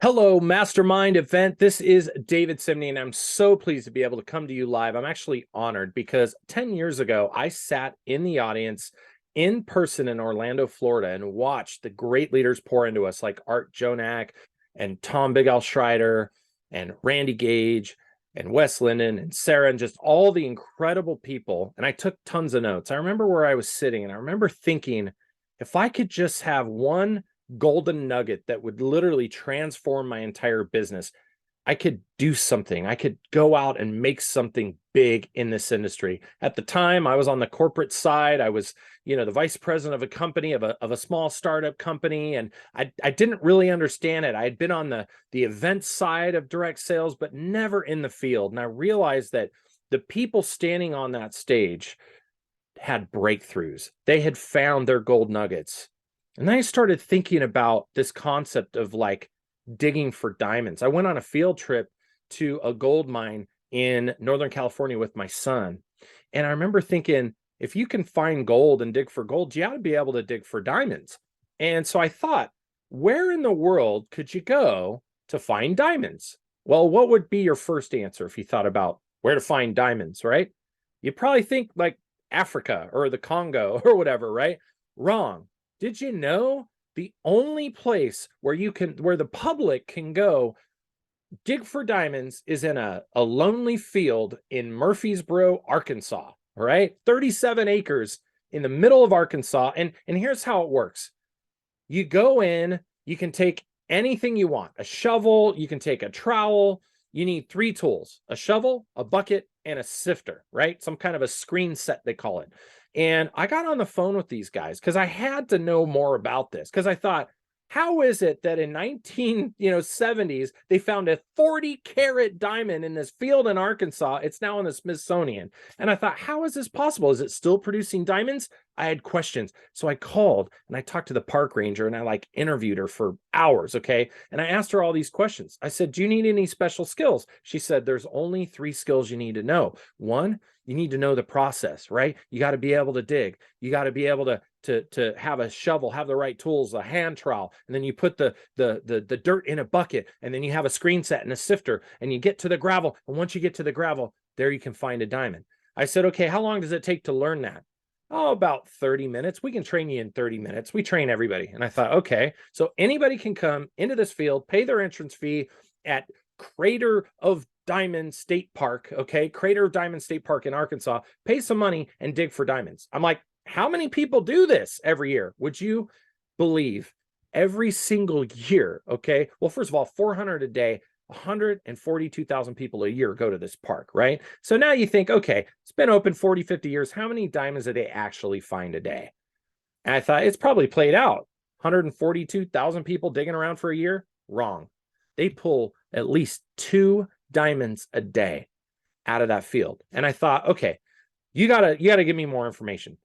Hello, Mastermind event. This is David Simney, and I'm so pleased to be able to come to you live. I'm actually honored because 10 years ago, I sat in the audience in person in Orlando, Florida, and watched the great leaders pour into us like Art Jonak and Tom Big Al Schreider and Randy Gage and Wes Linden and Sarah and just all the incredible people. And I took tons of notes. I remember where I was sitting, and I remember thinking, if I could just have one golden nugget that would literally transform my entire business, I could do something. I could go out and make something big in this industry. At the time, I was on the corporate side. I was, the vice president of a company, of a small startup company, and I didn't really understand it. I had been on the event side of direct sales, but never in the field. And I realized that the people standing on that stage had breakthroughs. They had found their gold nuggets. And then I started thinking about this concept of like digging for diamonds. I went on a field trip to a gold mine in Northern California with my son. And I remember thinking, if you can find gold and dig for gold, you ought to be able to dig for diamonds. And so I thought, where in the world could you go to find diamonds? Well, what would be your first answer if you thought about where to find diamonds, right? You probably think like Africa or the Congo or whatever, right? Wrong. Did you know the only place where the public can go dig for diamonds is in a lonely field in Murfreesboro, Arkansas? All right, 37 acres in the middle of Arkansas. And here's how it works. You go in, you can take anything you want, a shovel, you can take a trowel. You need three tools: a shovel, a bucket, and a sifter, right? Some kind of a screen set, they call it. And I got on the phone with these guys because I had to know more about this, because I thought, how is it that in 1970s they found a 40-carat diamond in this field in Arkansas? It's now in the Smithsonian. And I thought, how is this possible? Is it still producing diamonds? I had questions. So I called and I talked to the park ranger, and I interviewed her for hours. Okay. And I asked her all these questions. I said, do you need any special skills? She said, there's only three skills you need to know. One, you need to know the process, right? You got to be able to dig. You got to be able to have a shovel, have the right tools, a hand trowel, and then you put the dirt in a bucket, and then you have a screen set and a sifter, and you get to the gravel. And once you get to the gravel, there you can find a diamond. I said, okay, how long does it take to learn that? Oh, about 30 minutes. We can train you in 30 minutes. We train everybody. And I thought, okay, so anybody can come into this field, pay their entrance fee at Crater of Diamond State Park, okay? Crater of Diamond State Park in Arkansas, pay some money and dig for diamonds. I'm like, how many people do this every year? Would you believe every single year, okay? Well, first of all, 400 a day, 142,000 people a year go to this park, right? So now you think, okay, it's been open 40, 50 years. How many diamonds do they actually find a day? And I thought it's probably played out. 142,000 people digging around for a year? Wrong. They pull at least 2 diamonds a day out of that field. And I thought, okay, you gotta give me more information.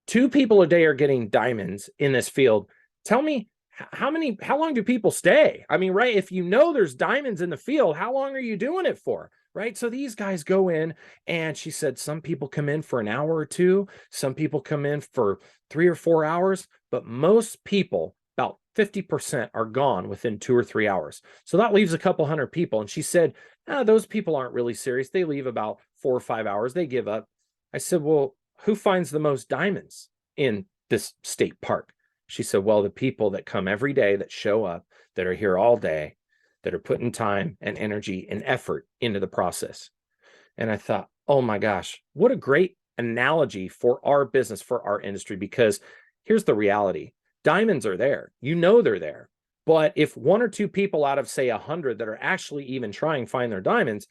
2 people a day are getting diamonds in this field. Tell me, how long do people stay? I mean, right, if you know there's diamonds in the field, how long are you doing it for? Right? So these guys go in, and she said some people come in for an hour or two, some people come in for 3 or 4 hours, but most people, about 50%, are gone within 2 or 3 hours. So that leaves a couple hundred people. And she said, those people aren't really serious. They leave about 4 or 5 hours. They give up. I said, well, who finds the most diamonds in this state park? She said, well, the people that come every day, that show up, that are here all day, that are putting time and energy and effort into the process. And I thought, oh my gosh, what a great analogy for our business, for our industry, because here's the reality. Diamonds are there. You know they're there. But if 1 or 2 people out of, say, 100 that are actually even trying to find their diamonds,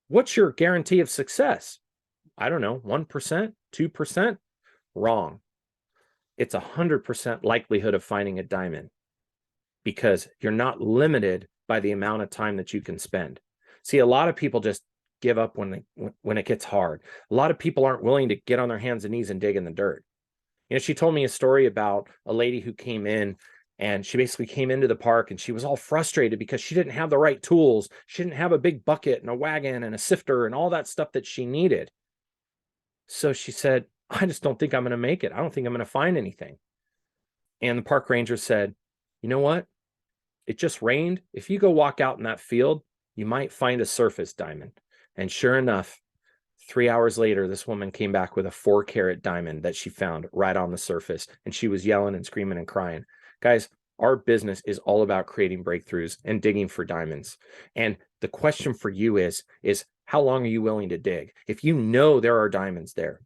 what's your guarantee of success? I don't know, 1%, 2%? Wrong. It's 100% likelihood of finding a diamond, because you're not limited by the amount of time that you can spend. See, a lot of people just give up when it gets hard. A lot of people aren't willing to get on their hands and knees and dig in the dirt. She told me a story about a lady who came in, and she basically came into the park, and she was all frustrated because she didn't have the right tools. She didn't have a big bucket and a wagon and a sifter and all that stuff that she needed. So she said, I just don't think I'm going to make it. I don't think I'm going to find anything. And the park ranger said, you know what? it just rained. If you go walk out in that field, you might find a surface diamond. And sure enough, 3 hours later, this woman came back with a 4-carat diamond that she found right on the surface. And she was yelling and screaming and crying. Guys, our business is all about creating breakthroughs and digging for diamonds. And the question for you is how long are you willing to dig? If you know there are diamonds there.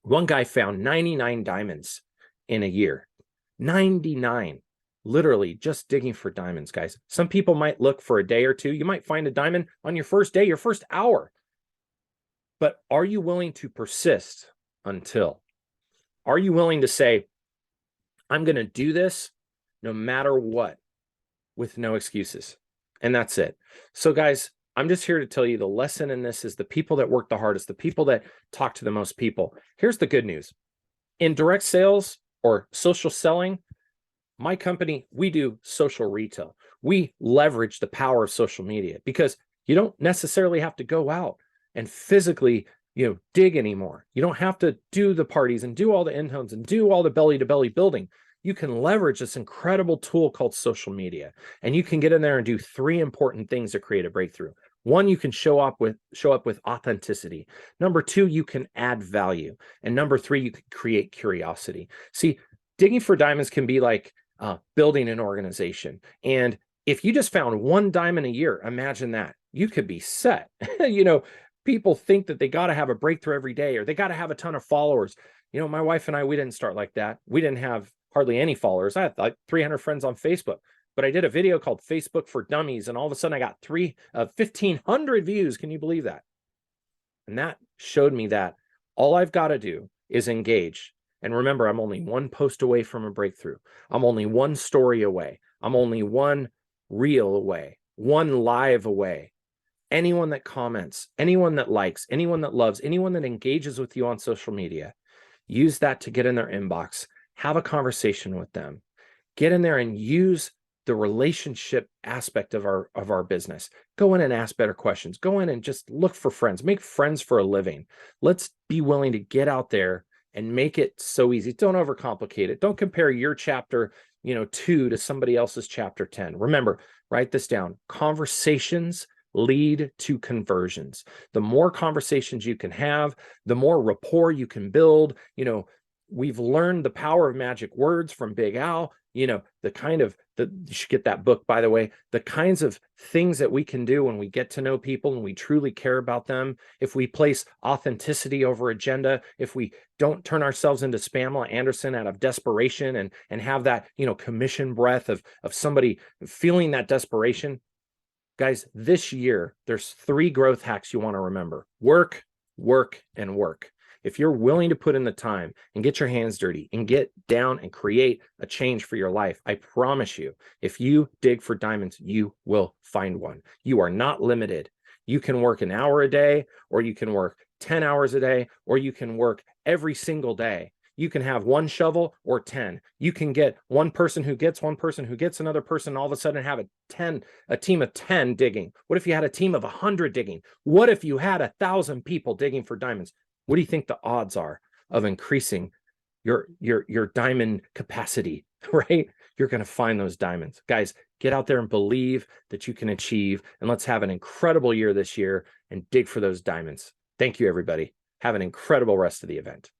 One guy found 99 diamonds in a year. 99. Literally just digging for diamonds, guys. Some people might look for a day or two. You might find a diamond on your first day, your first hour. But are you willing to persist until? Are you willing to say, I'm going to do this no matter what, with no excuses? And that's it. So guys, I'm just here to tell you the lesson in this is the people that work the hardest, the people that talk to the most people. Here's the good news. In direct sales or social selling, my company, we do social retail. We leverage the power of social media because you don't necessarily have to go out and physically, dig anymore. You don't have to do the parties and do all the in-homes and do all the belly-to-belly building. You can leverage this incredible tool called social media, and you can get in there and do 3 important things to create a breakthrough. 1, you can show up with authenticity. Number 2, you can add value. And number 3, you can create curiosity. See, digging for diamonds can be like building an organization. And if you just found 1 diamond a year, imagine that. You could be set. People think that they got to have a breakthrough every day or they got to have a ton of followers. My wife and I, we didn't start like that. We didn't have hardly any followers. I had like 300 friends on Facebook, but I did a video called Facebook for Dummies. And all of a sudden I got 1,500 views. Can you believe that? And that showed me that all I've got to do is engage. And remember, I'm only 1 post away from a breakthrough. I'm only 1 story away. I'm only 1 reel away, 1 live away. Anyone that comments, anyone that likes, anyone that loves, anyone that engages with you on social media, use that to get in their inbox, have a conversation with them, get in there and use the relationship aspect of our business. Go in and ask better questions. Go in and just look for friends, make friends for a living. Let's be willing to get out there and make it so easy. Don't overcomplicate it. Don't compare your chapter, 2 to somebody else's chapter 10. Remember, write this down. Conversations lead to conversions. The more conversations you can have, the more rapport you can build. We've learned the power of magic words from Big Al. You should get that book, by the way. The kinds of things that we can do when we get to know people and we truly care about them. If we place authenticity over agenda, if we don't turn ourselves into Pamela Anderson out of desperation and have that, commission breath of somebody feeling that desperation. Guys, this year, there's 3 growth hacks you want to remember. Work, work, and work. If you're willing to put in the time and get your hands dirty and get down and create a change for your life, I promise you, if you dig for diamonds, you will find one. You are not limited. You can work an hour a day, or you can work 10 hours a day, or you can work every single day. You can have 1 shovel or 10. You can get 1 person who gets another person, all of a sudden have a team of 10 digging. What if you had a team of 100 digging? What if you had 1,000 people digging for diamonds? What do you think the odds are of increasing your diamond capacity, right? You're going to find those diamonds. Guys, get out there and believe that you can achieve, and let's have an incredible year this year and dig for those diamonds. Thank you, everybody. Have an incredible rest of the event.